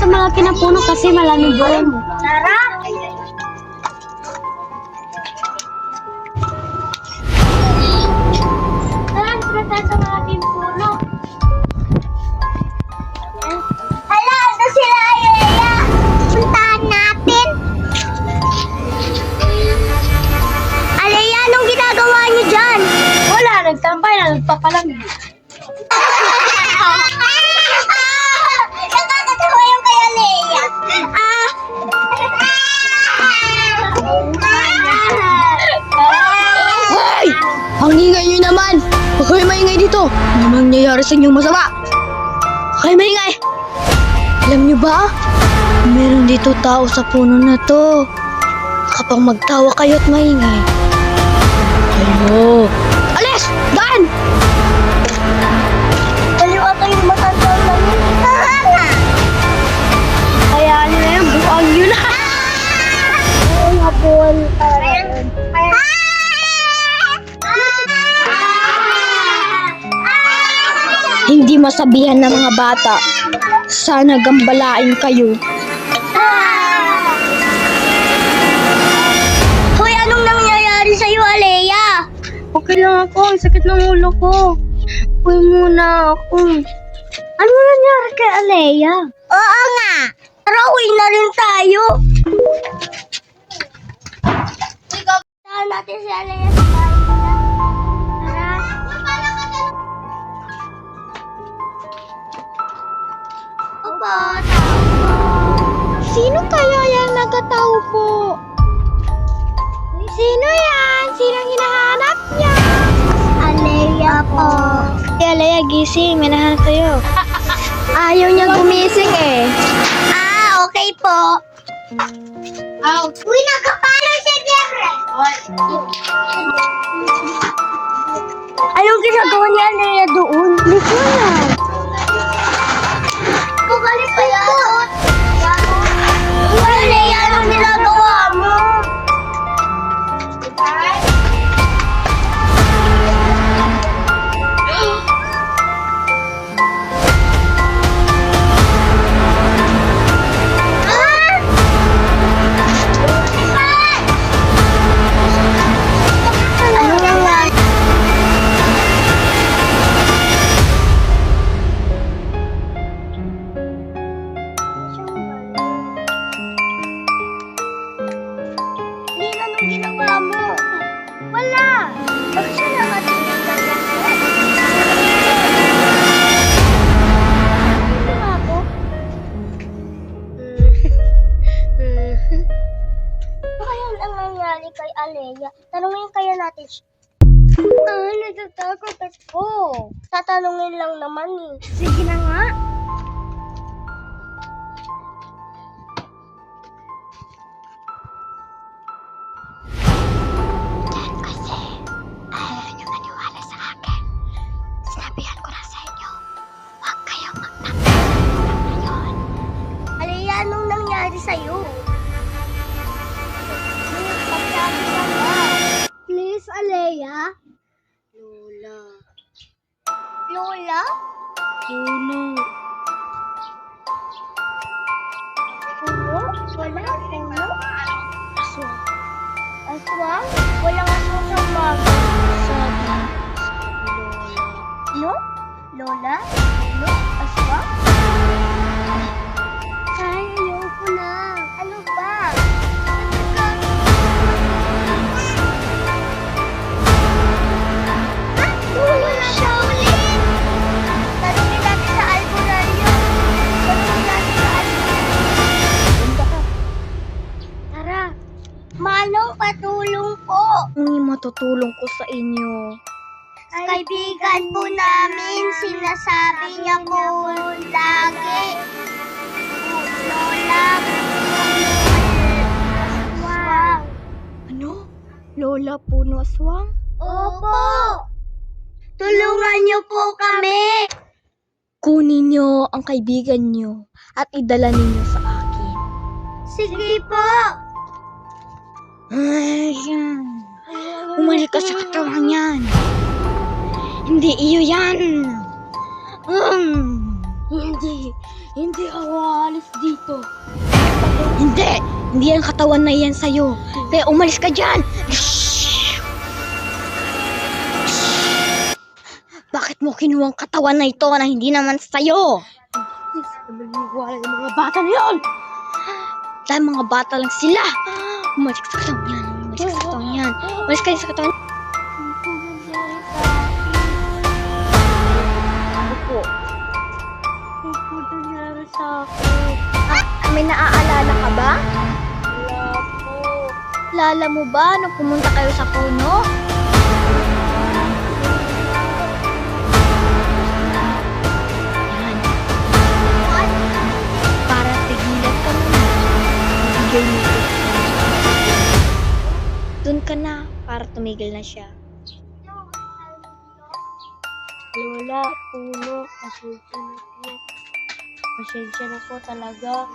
mga kinapuno kasi malamig doon. Tara! Tara, tara sa mga pinuno. Hala, ito sila, Ayaya. Puntahan natin. Alaya, anong ginagawa niyo dyan? Wala, nagtambay na, nagpapalamig. Nakakatawa yung kay Alea. Hoy! Ang ingay nyo naman! Huwag kayo maingay dito! Ano nangyayari sa inyong masama? Huwag kayo maingay! Alam nyo ba? Meron dito tao sa puno na to. Kapag magtawa kayo at maingay, kayo. Alis! Daan! Baliw ata yung matandang lang yun. Kaya ano na yun, buang yun na! Oo nga, buwan. Hindi masabihan ng mga bata. Sana gambalain kayo. Hoy, anong nangyayari sa'yo, Alea? Okay lang ako, ang sakit ng ulo ko. Uy muna ako. Ano nangyari kay Alea? Oo nga. Tara, uwi na rin tayo. Saan natin si Alea sa bahay nila? Tara. Opo, tao po. Sino kaya yung nagatao po? Sino yan? Sinong hinahanap niya? Alea po. Alea, gising. May nahanap sa'yo. Ayaw niya gumising eh. Okay po. Uy, nagkapalo siya, Jeffrey. Anong ginagawa ni Alea doon? Lito na. Bumalik pa yan. Uy, Alea, anong ginagawa mo? Ano nangyari? Lina, anong ginawa mo? Wala! Bakit siya nakatingin lang yan? Ano nga ako? Ano kaya ang nangyari kay Alea? Tanungin kaya natin siya. Natatakot ako. Tatanungin lang naman eh. Sige na nga. Kasi ayaw niyo maniwala sa akin. Sinabihan ko na sa inyo, huwag kayong magtatapos ngayon. Alea, anong nangyari sa'yo? Pagsabi ka ba? Please, Alea. Lola. Puno. Puno? Wala? Puno? Aswang. Aswang? Walang aswang sa umaga. No? Lola? No? Aswang? Ay, ayoko na. Ano ba? Wala siya ulit! Tanungin natin sa albularyo. Tanungin natin sa albularyo. Tara. Manong, patulong po. Ang matutulong ko sa inyo. Kaibigan po namin, sinasabi niya po lagi. Lola, aswang. Ano? Lola Puno Aswang? Opo! Tulungan niyo po kami! Kunin niyo ang kaibigan niyo at idala ninyo sa akin. Sige po! Ay, yan. Umalik ka sa katawan yan. Hindi iyo yan. Hindi. Hindi ako aalis dito. Hindi! Hindi ang katawan na iyan sa'yo. Kaya umalis ka dyan! Bakit mo kinuha ang katawan na ito na hindi naman sa'yo? Hindi maniwala yung mga bata na yun! Dahil mga bata lang sila! Umalis ka sa katawan yan. Umalis ka sa katawan yan. Umalis ka sa katawan. Ano po? Ano po nangyari sa akin? May naaalala ka ba? Wala po. Lala mo ba nung pumunta kayo sa puno? Yan. Para tigilan ka muna. Bigay mo ito. Doon ka na para tumigil na siya. Lola, puno, pasensya na po. Pasensya na po talaga.